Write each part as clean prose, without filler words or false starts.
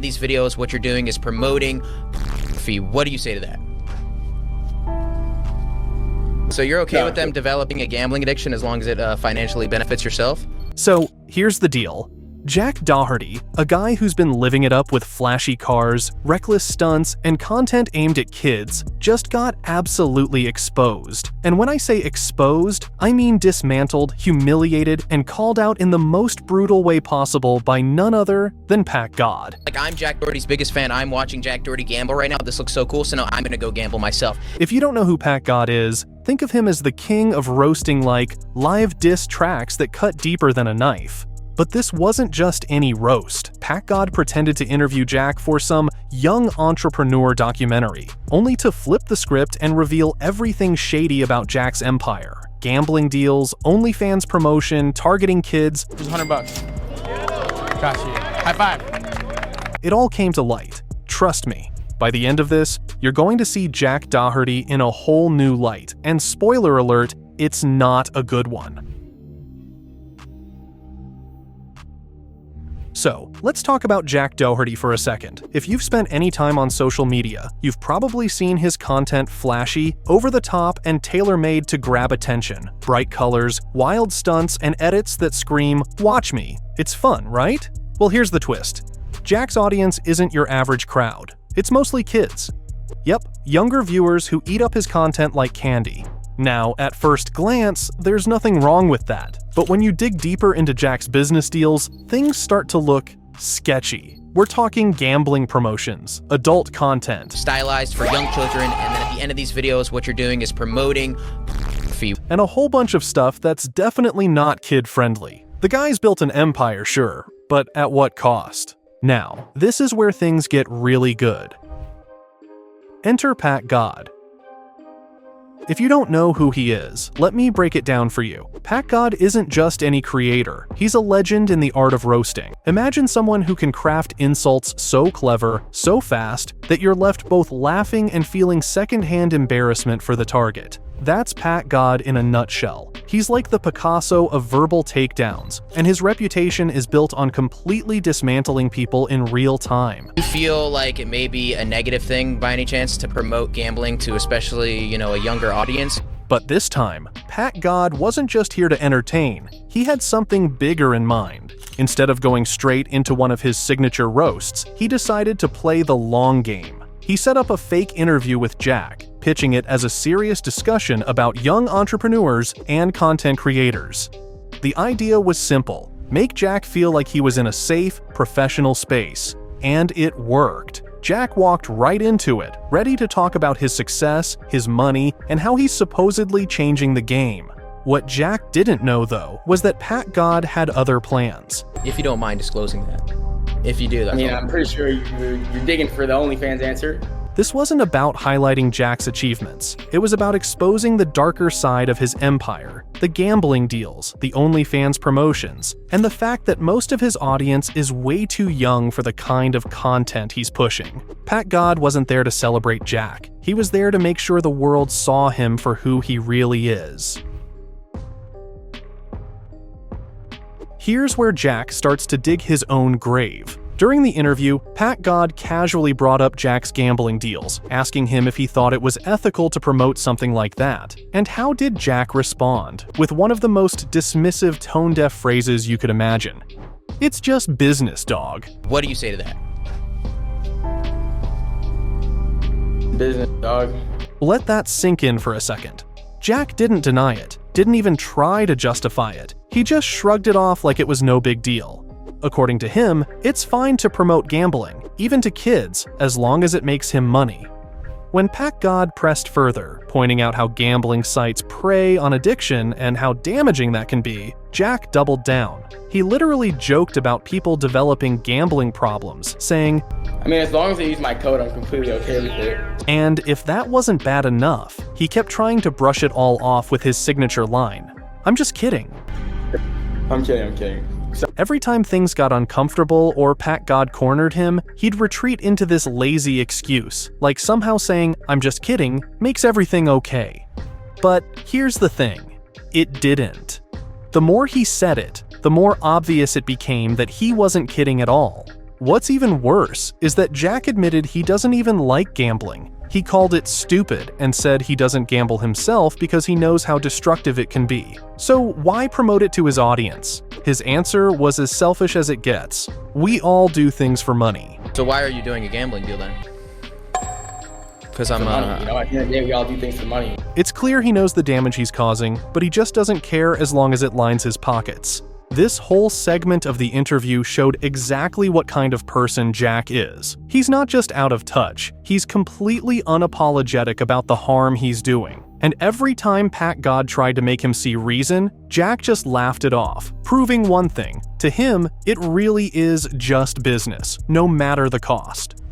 these videos, what you're doing is promoting fee. What do you say to that? So you're okay with them developing a gambling addiction as long as it financially benefits yourself? So here's the deal. Jack Doherty, a guy who's been living it up with flashy cars, reckless stunts, and content aimed at kids, just got absolutely exposed. And when I say exposed, I mean dismantled, humiliated, and called out in the most brutal way possible by none other than Packgod. Like, I'm Jack Doherty's biggest fan. I'm watching Jack Doherty gamble right now. This looks so cool, so now I'm gonna go gamble myself. If you don't know who Packgod is, think of him as the king of roasting live diss tracks that cut deeper than a knife. But this wasn't just any roast. Packgod pretended to interview Jack for some young entrepreneur documentary, only to flip the script and reveal everything shady about Jack's empire. Gambling deals, OnlyFans promotion, targeting kids. Here's $100. Got you. High five. It all came to light. Trust me. By the end of this, you're going to see Jack Doherty in a whole new light, and spoiler alert, it's not a good one. So, let's talk about Jack Doherty for a second. If you've spent any time on social media, you've probably seen his content flashy, over the top, and tailor-made to grab attention. Bright colors, wild stunts, and edits that scream, "Watch me." It's fun, right? Well, here's the twist. Jack's audience isn't your average crowd. It's mostly kids. Yep, younger viewers who eat up his content like candy. Now, at first glance, there's nothing wrong with that. But when you dig deeper into Jack's business deals, things start to look sketchy. We're talking gambling promotions, adult content, Stylized for young children, and then at the end of these videos, what you're doing is promoting fee. and a whole bunch of stuff that's definitely not kid-friendly. The guy's built an empire, sure, but at what cost? Now, this is where things get really good. Enter Packgod. If you don't know who he is, let me break it down for you. Packgod isn't just any creator, he's a legend in the art of roasting. Imagine someone who can craft insults so clever, so fast, that you're left both laughing and feeling secondhand embarrassment for the target. That's Packgod in a nutshell. He's like the Picasso of verbal takedowns, and his reputation is built on completely dismantling people in real time. You feel like it may be a negative thing by any chance to promote gambling to especially, a younger audience? But this time, Packgod wasn't just here to entertain, he had something bigger in mind. Instead of going straight into one of his signature roasts, he decided to play the long game. He set up a fake interview with Jack, pitching it as a serious discussion about young entrepreneurs and content creators. The idea was simple: make Jack feel like he was in a safe, professional space. And it worked. Jack walked right into it, ready to talk about his success, his money, and how he's supposedly changing the game. What Jack didn't know, though, was that Packgod had other plans. If you don't mind disclosing that. If you do, that's I'm pretty sure you're digging for the OnlyFans answer. This wasn't about highlighting Jack's achievements. It was about exposing the darker side of his empire, the gambling deals, the OnlyFans promotions, and the fact that most of his audience is way too young for the kind of content he's pushing. Packgod wasn't there to celebrate Jack. He was there to make sure the world saw him for who he really is. Here's where Jack starts to dig his own grave. During the interview, Packgod casually brought up Jack's gambling deals, asking him if he thought it was ethical to promote something like that. And how did Jack respond? With one of the most dismissive, tone-deaf phrases you could imagine. "It's just business, dog." What do you say to that? Business, dog. Let that sink in for a second. Jack didn't deny it, didn't even try to justify it. He just shrugged it off like it was no big deal. According to him, it's fine to promote gambling, even to kids, as long as it makes him money. When Packgod pressed further, pointing out how gambling sites prey on addiction and how damaging that can be, Jack doubled down. He literally joked about people developing gambling problems, saying, As long as they use my code, I'm completely okay with it. And if that wasn't bad enough, he kept trying to brush it all off with his signature line, "I'm just kidding." I'm kidding. Every time things got uncomfortable or Packgod cornered him, he'd retreat into this lazy excuse, like somehow saying, "I'm just kidding," makes everything okay. But here's the thing, it didn't. The more he said it, the more obvious it became that he wasn't kidding at all. What's even worse is that Jack admitted he doesn't even like gambling. He called it stupid and said he doesn't gamble himself because he knows how destructive it can be. So why promote it to his audience? His answer was as selfish as it gets. We all do things for money. So why are you doing a gambling deal then? Because I'm money, you know, at the end of the day, we all do things for money. It's clear he knows the damage he's causing, but he just doesn't care as long as it lines his pockets. This whole segment of the interview showed exactly what kind of person Jack is. He's not just out of touch, he's completely unapologetic about the harm he's doing. And every time Packgod tried to make him see reason, Jack just laughed it off, proving one thing: to him, it really is just business, no matter the cost.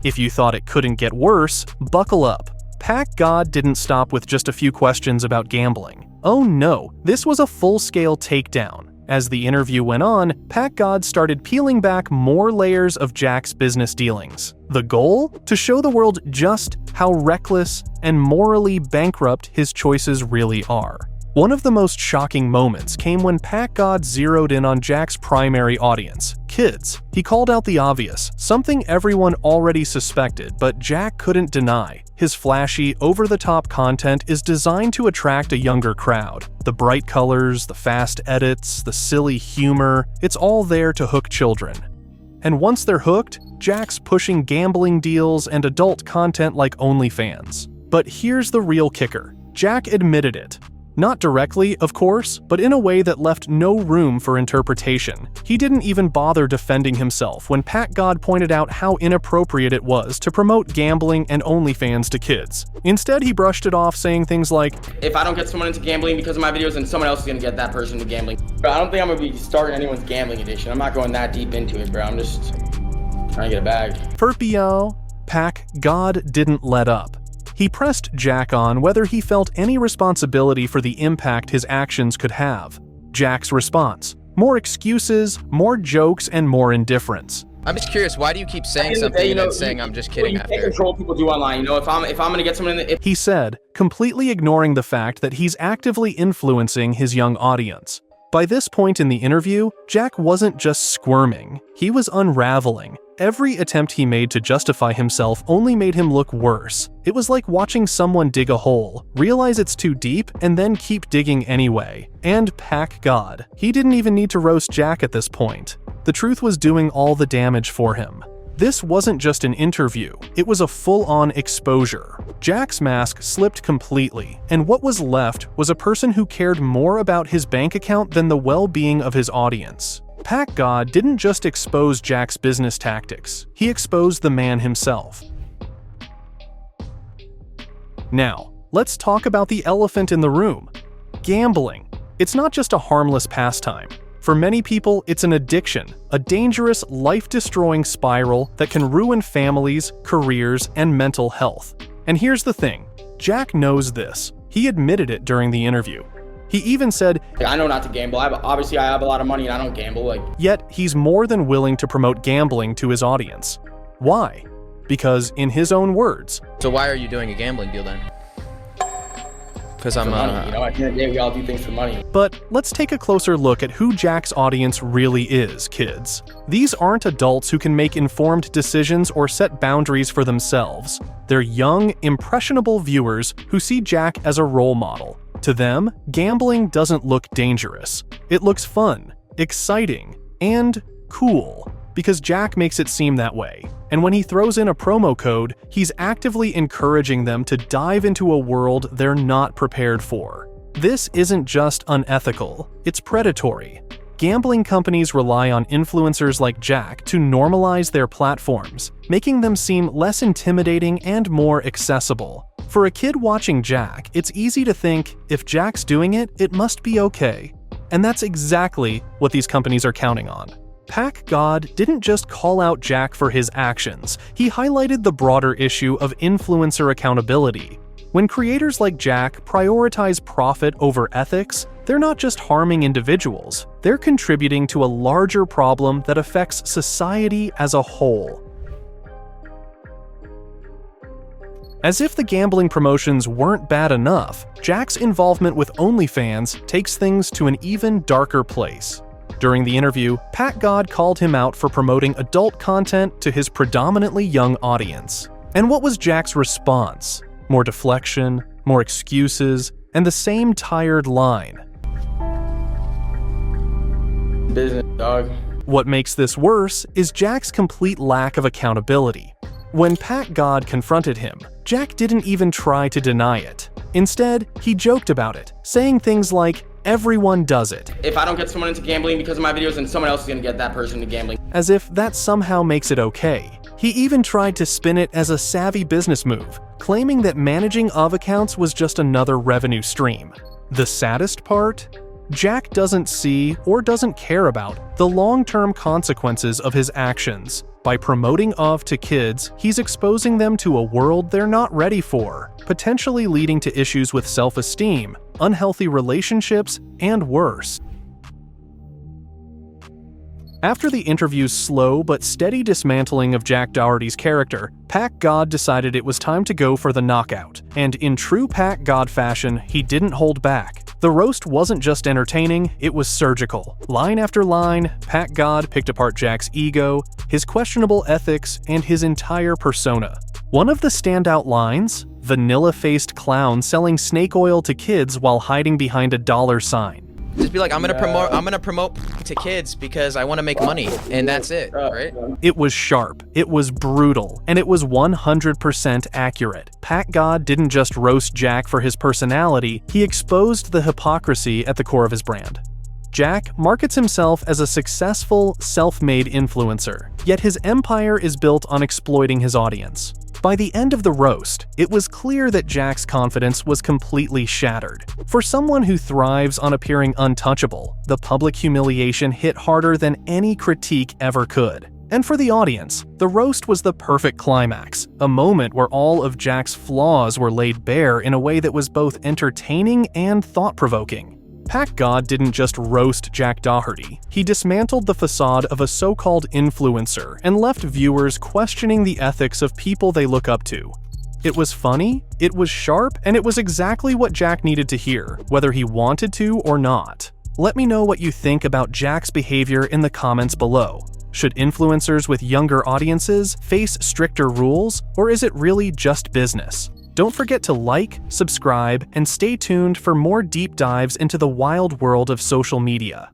If you thought it couldn't get worse, buckle up. Packgod didn't stop with just a few questions about gambling. Oh no, this was a full-scale takedown. As the interview went on, Packgod started peeling back more layers of Jack's business dealings. The goal? To show the world just how reckless and morally bankrupt his choices really are. One of the most shocking moments came when Packgod zeroed in on Jack's primary audience, kids. He called out the obvious, something everyone already suspected, but Jack couldn't deny. His flashy, over-the-top content is designed to attract a younger crowd. The bright colors, the fast edits, the silly humor, it's all there to hook children. And once they're hooked, Jack's pushing gambling deals and adult content like OnlyFans. But here's the real kicker. Jack admitted it. Not directly, of course, but in a way that left no room for interpretation. He didn't even bother defending himself when Packgod pointed out how inappropriate it was to promote gambling and OnlyFans to kids. Instead, he brushed it off, saying things like, "If I don't get someone into gambling because of my videos, then someone else is gonna get that person into gambling." But I don't think I'm gonna be starting anyone's gambling addiction. I'm not going that deep into it, bro. I'm just trying to get a bag. Ferpio, Packgod didn't let up. He pressed Jack on whether he felt any responsibility for the impact his actions could have. Jack's response: more excuses, more jokes, and more indifference. I'm just curious, why do you keep saying something and then saying I'm just kidding after? You can't control what people do online. You know, if I'm gonna get someone in the... He said, completely ignoring the fact that he's actively influencing his young audience. By this point in the interview, Jack wasn't just squirming, he was unraveling. Every attempt he made to justify himself only made him look worse. It was like watching someone dig a hole, realize it's too deep, and then keep digging anyway. And Packgod. He didn't even need to roast Jack at this point. The truth was doing all the damage for him. This wasn't just an interview, it was a full-on exposure. Jack's mask slipped completely, and what was left was a person who cared more about his bank account than the well-being of his audience. Packgod didn't just expose Jack's business tactics, he exposed the man himself. Now, let's talk about the elephant in the room: gambling. It's not just a harmless pastime. For many people, it's an addiction, a dangerous, life-destroying spiral that can ruin families, careers, and mental health. And here's the thing, Jack knows this. He admitted it during the interview. He even said, "I know not to gamble. Obviously, I have a lot of money and I don't gamble." Yet, he's more than willing to promote gambling to his audience. Why? Because, in his own words... So why are you doing a gambling deal then? Because I'm money, you know, at the end of the day, we all do things for money. But let's take a closer look at who Jack's audience really is, kids. These aren't adults who can make informed decisions or set boundaries for themselves. They're young, impressionable viewers who see Jack as a role model. To them, gambling doesn't look dangerous. It looks fun, exciting, and cool, because Jack makes it seem that way. And when he throws in a promo code, he's actively encouraging them to dive into a world they're not prepared for. This isn't just unethical, it's predatory. Gambling companies rely on influencers like Jack to normalize their platforms, making them seem less intimidating and more accessible. For a kid watching Jack, it's easy to think, if Jack's doing it, it must be okay. And that's exactly what these companies are counting on. Packgod didn't just call out Jack for his actions, he highlighted the broader issue of influencer accountability. When creators like Jack prioritize profit over ethics, they're not just harming individuals, they're contributing to a larger problem that affects society as a whole. As if the gambling promotions weren't bad enough, Jack's involvement with OnlyFans takes things to an even darker place. During the interview, Packgod called him out for promoting adult content to his predominantly young audience. And what was Jack's response? More deflection, more excuses, and the same tired line. Business, dog. What makes this worse is Jack's complete lack of accountability. When Packgod confronted him, Jack didn't even try to deny it. Instead, he joked about it, saying things like, "Everyone does it," If I don't get someone into gambling because of my videos, then someone else is gonna get that person into gambling. as if that somehow makes it okay. He even tried to spin it as a savvy business move, claiming that managing of accounts was just another revenue stream. The saddest part? Jack doesn't see or doesn't care about the long-term consequences of his actions. By promoting OV to kids, he's exposing them to a world they're not ready for, potentially leading to issues with self-esteem, unhealthy relationships, and worse. After the interview's slow but steady dismantling of Jack Doherty's character, Packgod decided it was time to go for the knockout, and in true Packgod fashion, he didn't hold back. The roast wasn't just entertaining, it was surgical. Line after line, Packgod picked apart Jack's ego, his questionable ethics, and his entire persona. One of the standout lines? Vanilla-faced clown selling snake oil to kids while hiding behind a dollar sign. Just be like, I'm gonna promote to kids because I want to make money, and that's it, right? It was sharp, it was brutal, and it was 100% accurate. Packgod didn't just roast Jack for his personality, he exposed the hypocrisy at the core of his brand. Jack markets himself as a successful, self-made influencer, yet his empire is built on exploiting his audience. By the end of the roast, it was clear that Jack's confidence was completely shattered. For someone who thrives on appearing untouchable, the public humiliation hit harder than any critique ever could. And for the audience, the roast was the perfect climax, a moment where all of Jack's flaws were laid bare in a way that was both entertaining and thought-provoking. Packgod didn't just roast Jack Doherty, he dismantled the facade of a so-called influencer and left viewers questioning the ethics of people they look up to. It was funny, it was sharp, and it was exactly what Jack needed to hear, whether he wanted to or not. Let me know what you think about Jack's behavior in the comments below. Should influencers with younger audiences face stricter rules, or is it really just business? Don't forget to like, subscribe, and stay tuned for more deep dives into the wild world of social media.